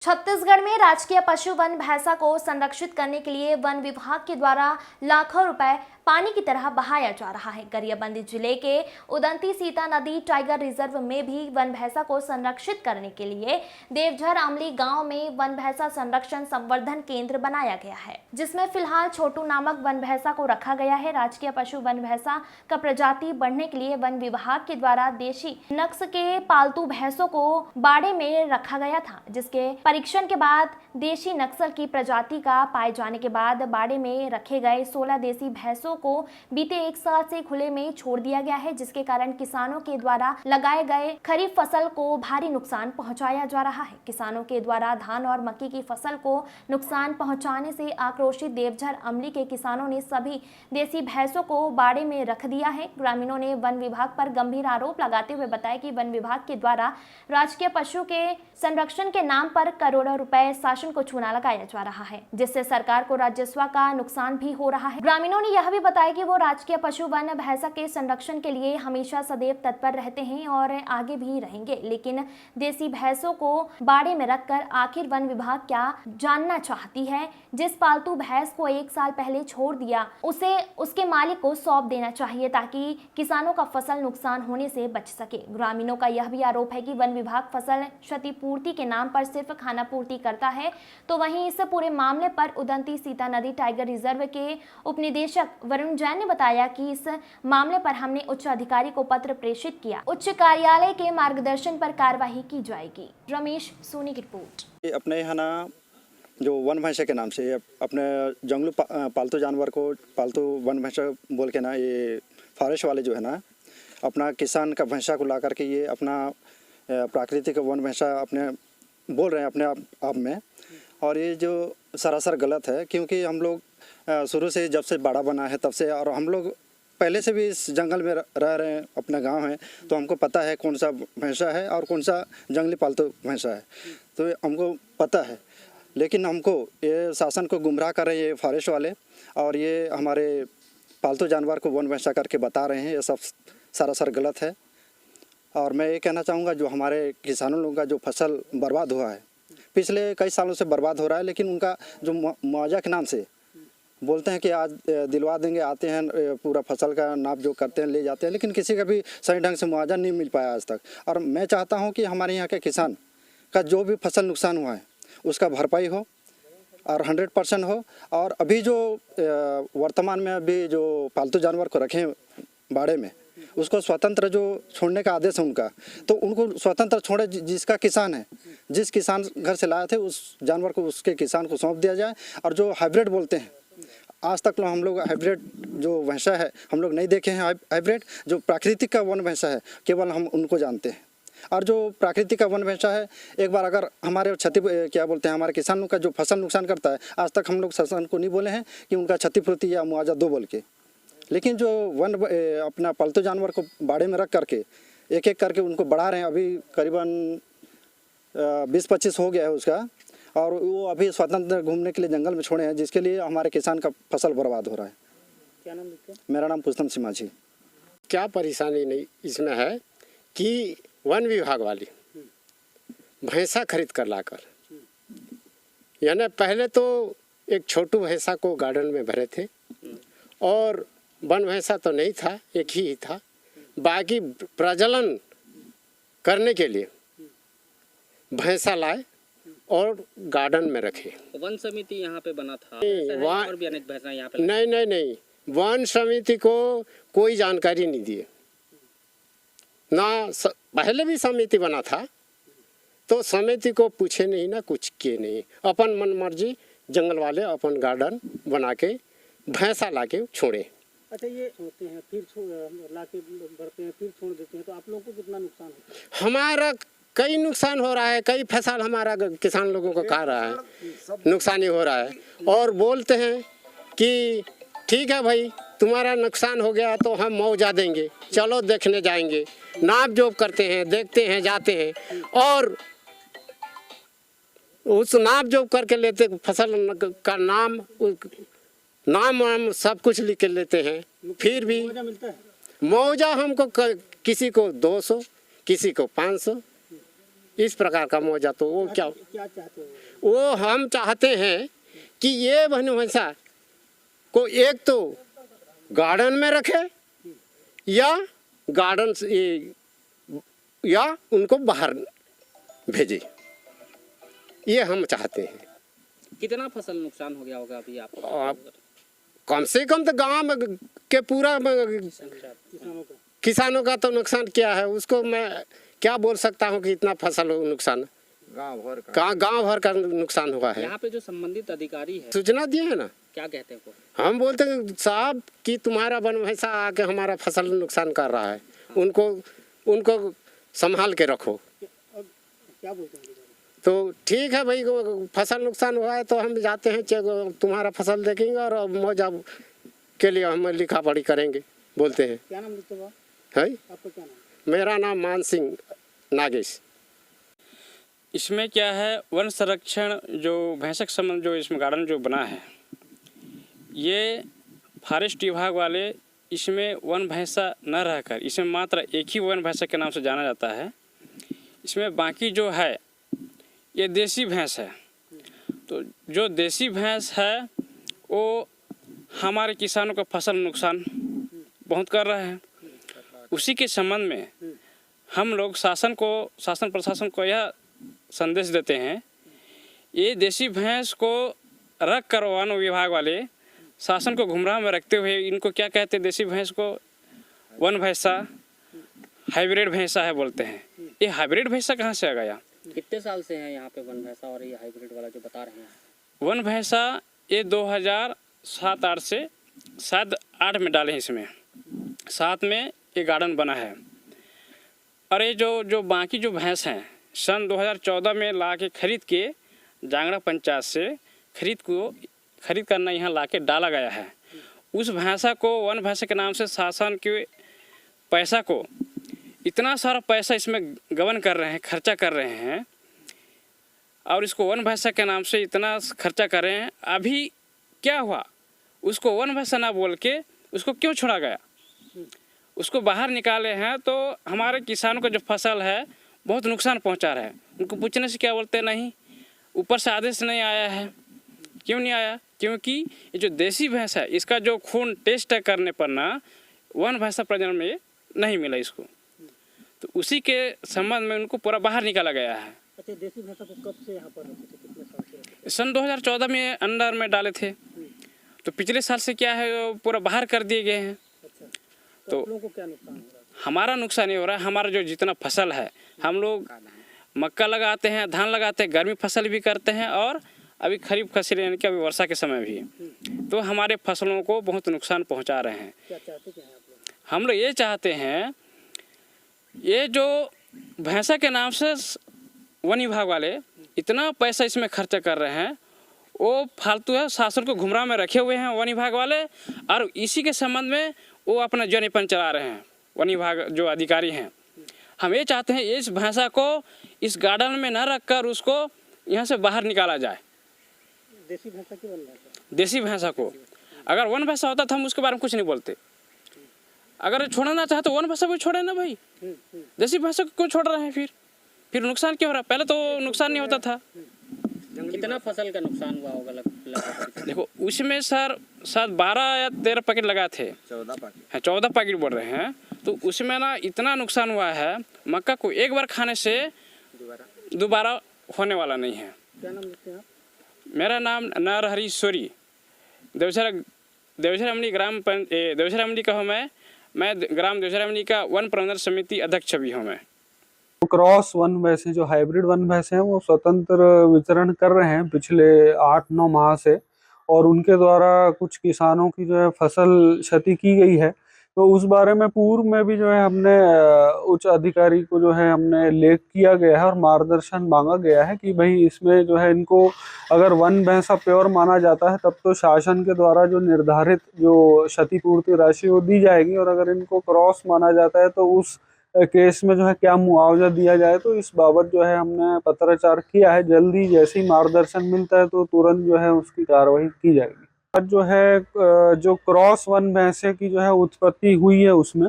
छत्तीसगढ़ में राजकीय पशु वन भैंसा को संरक्षित करने के लिए वन विभाग के द्वारा लाखों रुपए पानी की तरह बहाया जा रहा है। गरियाबंद जिले के उदंती सीता नदी टाइगर रिजर्व में भी वन भैंसा को संरक्षित करने के लिए देवझर अमली गांव में वन भैंसा संरक्षण संवर्धन केंद्र बनाया गया है, जिसमें फिलहाल छोटू नामक वन भैंसा को रखा गया है। राजकीय पशु वन भैंसा का प्रजाति बढ़ने के लिए वन विभाग के द्वारा देशी नस्ल के पालतू भैंसों को बाड़े में रखा गया था, जिसके परीक्षण के बाद देशी नस्ल की प्रजाति का पाए जाने के बाद बाड़े में रखे गए 16 देशी भैंसों को बीते एक साल से खुले में छोड़ दिया गया है, जिसके कारण किसानों के द्वारा लगाए गए खरीफ फसल को भारी नुकसान पहुंचाया जा रहा है। किसानों के द्वारा धान और मक्की की फसल को नुकसान पहुंचाने से आक्रोशित देवझर अमली के किसानों ने सभी देशी भैंसों को बाड़े में रख दिया है। ग्रामीणों ने वन विभाग पर गंभीर आरोप लगाते हुए बताया कि वन विभाग के द्वारा राजकीय पशु के संरक्षण के नाम पर करोड़ों रुपए शासन को चूना लगाया जा रहा है, जिससे सरकार को राजस्व का नुकसान भी हो रहा है। ग्रामीणों ने यह भी बताया कि वो राजकीय पशु वन भैंसा के संरक्षण के लिए हमेशा सदैव तत्पर रहते हैं और आगे भी रहेंगे, लेकिन देसी भैंसों को बाड़े में रखकर आखिर वन विभाग क्या जानना चाहती है। जिस पालतू भैंस को एक साल पहले छोड़ दिया उसे उसके मालिक को सौंप देना चाहिए, ताकि किसानों का फसल नुकसान होने से बच सके। ग्रामीणों का यह भी आरोप है कि वन विभाग फसल क्षतिपूर्ति के नाम पर सिर्फ खाना पूर्ति करता है, तो वहीं इस पूरे मामले पर उदंती सीता नदी टाइगर रिजर्व के उपनिदेशक वरुण जैन ने बताया कि इस मामले पर हमने उच्च अधिकारी को पत्र प्रेषित किया, उच्च कार्यालय के मार्गदर्शन पर कार्यवाही की जाएगी। रमेश सोनी की रिपोर्ट। अपने यहाँ ना जो वन भैंसा के नाम से अपने जंगली पालतू जानवर को पालतू वन भैंसा बोल के ना, ये फॉरेस्ट वाले जो है ना अपना किसान का भैंसा को ला करके ये अपना प्राकृतिक वन भैंसा अपने बोल रहे हैं अपने आप में, और ये जो सरासर गलत है। क्योंकि हम लोग शुरू से जब से बाड़ा बना है तब से, और हम लोग पहले से भी इस जंगल में रह रहे हैं, अपना गांव है, तो हमको पता है कौन सा भैंसा है और कौन सा जंगली पालतू भैंसा है, तो हमको पता है। लेकिन हमको ये शासन को गुमराह कर रहे हैं ये फॉरेस्ट वाले, और ये हमारे पालतू जानवर को वन भैंसा करके बता रहे हैं, ये सब सरासर गलत है। और मैं ये कहना चाहूँगा जो हमारे किसानों लोगों का जो फसल बर्बाद हुआ है, पिछले कई सालों से बर्बाद हो रहा है, लेकिन उनका जो मुआवजा के नाम से बोलते हैं कि आज दिलवा देंगे, आते हैं पूरा फसल का नाप जो करते हैं ले जाते हैं, लेकिन किसी का भी सही ढंग से मुआवजा नहीं मिल पाया आज तक। और मैं चाहता हूं कि हमारे यहाँ के किसान का जो भी फसल नुकसान हुआ है उसका भरपाई हो और 100% हो। और अभी जो वर्तमान में अभी जो पालतू जानवर को रखें बाड़े में, उसको स्वतंत्र जो छोड़ने का आदेश है उनका, तो उनको स्वतंत्र छोड़े। जिसका किसान है, जिस किसान घर से लाए थे उस जानवर को उसके किसान को सौंप दिया जाए। और जो हाइब्रिड बोलते हैं, आज तक हम लोग हाइब्रिड जो भैंसा है हम लोग नहीं देखे हैं। हाइब्रिड जो प्राकृतिक का वन भैंसा है केवल हम उनको जानते हैं। और जो प्राकृतिक का वन भैंसा है, एक बार अगर हमारे क्या बोलते हैं हमारे किसानों का जो फसल नुकसान करता है, आज तक हम लोग शासन को नहीं बोले हैं कि उनका क्षतिपूर्ति या मुआवजा दो बोल के। लेकिन जो अपना पालतू जानवर को बाड़े में रख करके एक एक करके उनको बढ़ा रहे हैं, अभी करीबन 20-25 हो गया है उसका, और वो अभी स्वतंत्र घूमने के लिए जंगल में छोड़े हैं, जिसके लिए हमारे किसान का फसल बर्बाद हो रहा है। क्या नाम है? मेरा नाम पुष्पम सिंह माझी। क्या परेशानी नहीं इसमें है कि वन विभाग वाले भैंसा खरीद कर लाकर, यानी पहले तो एक छोटू भैंसा को गार्डन में भरे थे, और वन भैंसा तो नहीं था, एक ही था। बाकी प्रजनन करने के लिए भैंसा लाए और गार्डन में रखे। वन समिति यहाँ पे बना था, और भी अनेक भैंसा यहाँ पे। नहीं, वन समिति को कोई जानकारी नहीं दिए ना। पहले भी समिति बना था तो समिति को पूछे नहीं ना, कुछ किए नहीं, अपन मन मर्जी जंगल वाले अपन गार्डन बना के भैंसा लाके छोड़े। अच्छा, ये होते हैं फिर लाके भरते हैं फिर छोड़ देते हैं, तो आप लोगों को कितना नुकसान होता है? हमारा कई नुकसान हो रहा है, कई फसल हमारा किसान लोगों को खा रहा है, नुकसानी हो रहा है। और बोलते हैं कि ठीक है भाई, तुम्हारा नुकसान हो गया तो हम मुआवजा देंगे, चलो देखने जाएंगे। नाप जोप करते हैं, देखते हैं, जाते हैं, और उस नाप जोप करके लेते फसल का नाम सब कुछ लिख के लेते हैं। फिर भी मुआवजा हमको किसी को 200, किसी को 500, इस प्रकार का मुआवजा तो वो क्या क्या चाहते हो? वो हम चाहते हैं कि ये वन भैंसा को एक तो गार्डन में रखे या गार्डन से या उनको बाहर भेजे, ये हम चाहते हैं। कितना फसल नुकसान हो गया होगा अभी आपको? कम से कम तो गांव में के पूरा किसानों का किसानों का तो नुकसान क्या है, उसको मैं क्या बोल सकता हूँ कि इतना फसल नुकसान गांव भर का नुकसान हुआ है। यहाँ पे जो संबंधित अधिकारी है सूचना दिए है ना, क्या कहते हैं वो? हम बोलते हैं साहब कि तुम्हारा वन भैंसा आके हमारा फसल नुकसान कर रहा है, उनको संभाल के रखो। अब क्या बोलते हैं? तो ठीक है भाई, फसल नुकसान हुआ है तो हम जाते हैं, तुम्हारा फसल देखेंगे और मुआवजा के लिए हम लिखा पढ़ी करेंगे, बोलते हैं। क्या नाम लिखते हो आप? है आपका क्या नाम? मेरा नाम मान सिंह नागेश। इसमें क्या है, वन संरक्षण जो भैंसक संबंध जो इसमें गार्डन जो बना है, ये फॉरेस्ट विभाग वाले इसमें वन भैंसा न रहकर इसमें मात्र एक ही वन भैंसा के नाम से जाना जाता है। इसमें बाकी जो है ये देसी भैंस है। तो जो देसी भैंस है वो हमारे किसानों का फसल नुकसान बहुत कर रहा है। उसी के संबंध में हम लोग शासन प्रशासन को यह संदेश देते हैं, ये देसी भैंस को रख कर वन विभाग वाले शासन को गुमराह में रखते हुए इनको क्या कहते हैं, देसी भैंस को वन भैंसा, हाइब्रिड भैंसा है बोलते हैं। ये हाइब्रिड भैंसा कहाँ से आ गया? कितने साल से है यहाँ पे वन भैंसा और ये हाइब्रिड वाला जो बता रहे हैं? वन भैंसा ये 2007-8 से शायद 8 में डाले हैं, इसमें 7 में ये गार्डन बना है। और ये जो बाकी जो भैंस हैं सन 2014 में ला के खरीद के जांगड़ा पंचायत से खरीद करना यहाँ ला के डाला गया है। उस भैंसा को वन भैंसा के नाम से शासन के पैसा को इतना सारा पैसा इसमें गबन कर रहे हैं, खर्चा कर रहे हैं, और इसको वन भैंसा के नाम से इतना खर्चा कर रहे हैं। अभी क्या हुआ, उसको वन भैंसा ना बोल के उसको क्यों छोड़ा गया? उसको बाहर निकाले हैं तो हमारे किसानों का जो फसल है बहुत नुकसान पहुंचा रहा है। उनको पूछने से क्या बोलते, नहीं ऊपर से आदेश नहीं आया है। क्यों नहीं आया? क्योंकि ये जो देसी भैंस है इसका जो खून टेस्ट करने पर ना वन भैंसा प्रजनन में नहीं मिला इसको, तो उसी के संबंध में उनको पूरा बाहर निकाला गया है। अच्छा, देसी भैंसा को कब से यहाँ पर रखे थे? कितने साल से रखे थे? सन 2014 में अंडर में डाले थे, तो पिछले साल से क्या है वो पूरा बाहर कर दिए गए हैं। अच्छा, तो आप लोगों को क्या नुकसान हो रहा है? हमारा नुकसान ये हो रहा है, हमारा जो जितना फसल है, हम लोग मक्का लगाते हैं, धान लगाते हैं, गर्मी फसल भी करते हैं और अभी खरीफ फसल यानी कि अभी वर्षा के समय भी, तो हमारे फसलों को बहुत नुकसान पहुंचा रहे हैं। क्या चाहते क्या हैं आप लोग? हम लोग ये चाहते हैं, ये जो भैंसा के नाम से वन विभाग वाले इतना पैसा इसमें खर्चा कर रहे हैं, वो फालतू है, शासन को गुमराह में रखे हुए हैं वन विभाग वाले, और इसी के संबंध में वो अपना जौनीपन चला रहे हैं वन विभाग जो अधिकारी हैं। हम ये चाहते हैं इस भैंसा को इस गार्डन में न रखकर उसको यहाँ से बाहर निकाला जाए। देसी भैंसा की वन भैंसा? देसी भैंसा को, अगर वन भैंसा होता तो हम उसके बारे में कुछ नहीं बोलते। अगर छोड़ना चाहे तो वन भैंसा को छोड़े ना भाई, देसी भैंसा को क्यों छोड़ रहे हैं? फिर नुकसान क्यों हो रहा है? पहले तो नुकसान नहीं होता था। कितना फसल का नुकसान हुआ होगा लगभग? देखो उसमें सर शायद 12 या 13 पैकेट लगाए थे, 14 पैकेट बोल रहे हैं, तो उसमें ना इतना नुकसान हुआ है, मक्का को एक बार खाने से दोबारा होने वाला नहीं है। क्या नाम लिखते हैं आप? मेरा नाम नरहरि सोरी, देवझर अमली देवझर अमली का हूँ मैं ग्राम देवझर अमली का वन प्रबंधन समिति अध्यक्ष भी हूँ मैं। क्रॉस वन भैंसे जो हाइब्रिड वन भैंसे हैं वो स्वतंत्र विचरण कर रहे हैं पिछले 8-9 माह से, और उनके द्वारा कुछ किसानों की जो है फसल क्षति की गई है। तो उस बारे में पूर्व में भी जो है हमने उच्च अधिकारी को जो है हमने लेख किया गया है और मार्गदर्शन मांगा गया है कि भाई इसमें जो है इनको अगर वन भैंसा प्योर माना जाता है तब तो शासन के द्वारा जो निर्धारित जो क्षतिपूर्ति राशि वो दी जाएगी, और अगर इनको क्रॉस माना जाता है तो उस केस में जो है क्या मुआवजा दिया जाए। तो इस बाबत जो है हमने पत्राचार किया है। जल्दी जैसे ही मार्गदर्शन मिलता है तो तुरंत जो है उसकी कार्रवाई की जाएगी। जो है जो क्रॉस वन भैंसे की जो है उत्पत्ति हुई है उसमें,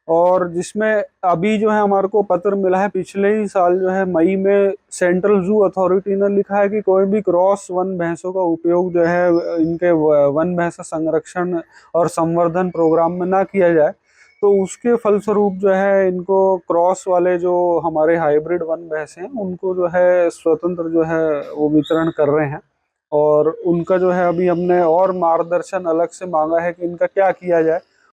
और जिसमें अभी जो है हमारे को पत्र मिला है पिछले ही साल जो है मई में सेंट्रल जू अथॉरिटी ने लिखा है कि कोई भी क्रॉस वन भैंसों का उपयोग जो है इनके वन भैंसा संरक्षण और संवर्धन प्रोग्राम में ना किया जाए। तो उसके फलस्वरूप जो है इनको क्रॉस वाले जो हमारे हाइब्रिड वन भैंसे हैं उनको जो है स्वतंत्र जो है वो वितरण कर रहे हैं। और उनका जो है अभी हमने और मार्गदर्शन अलग से मांगा है कि इनका क्या किया जाए।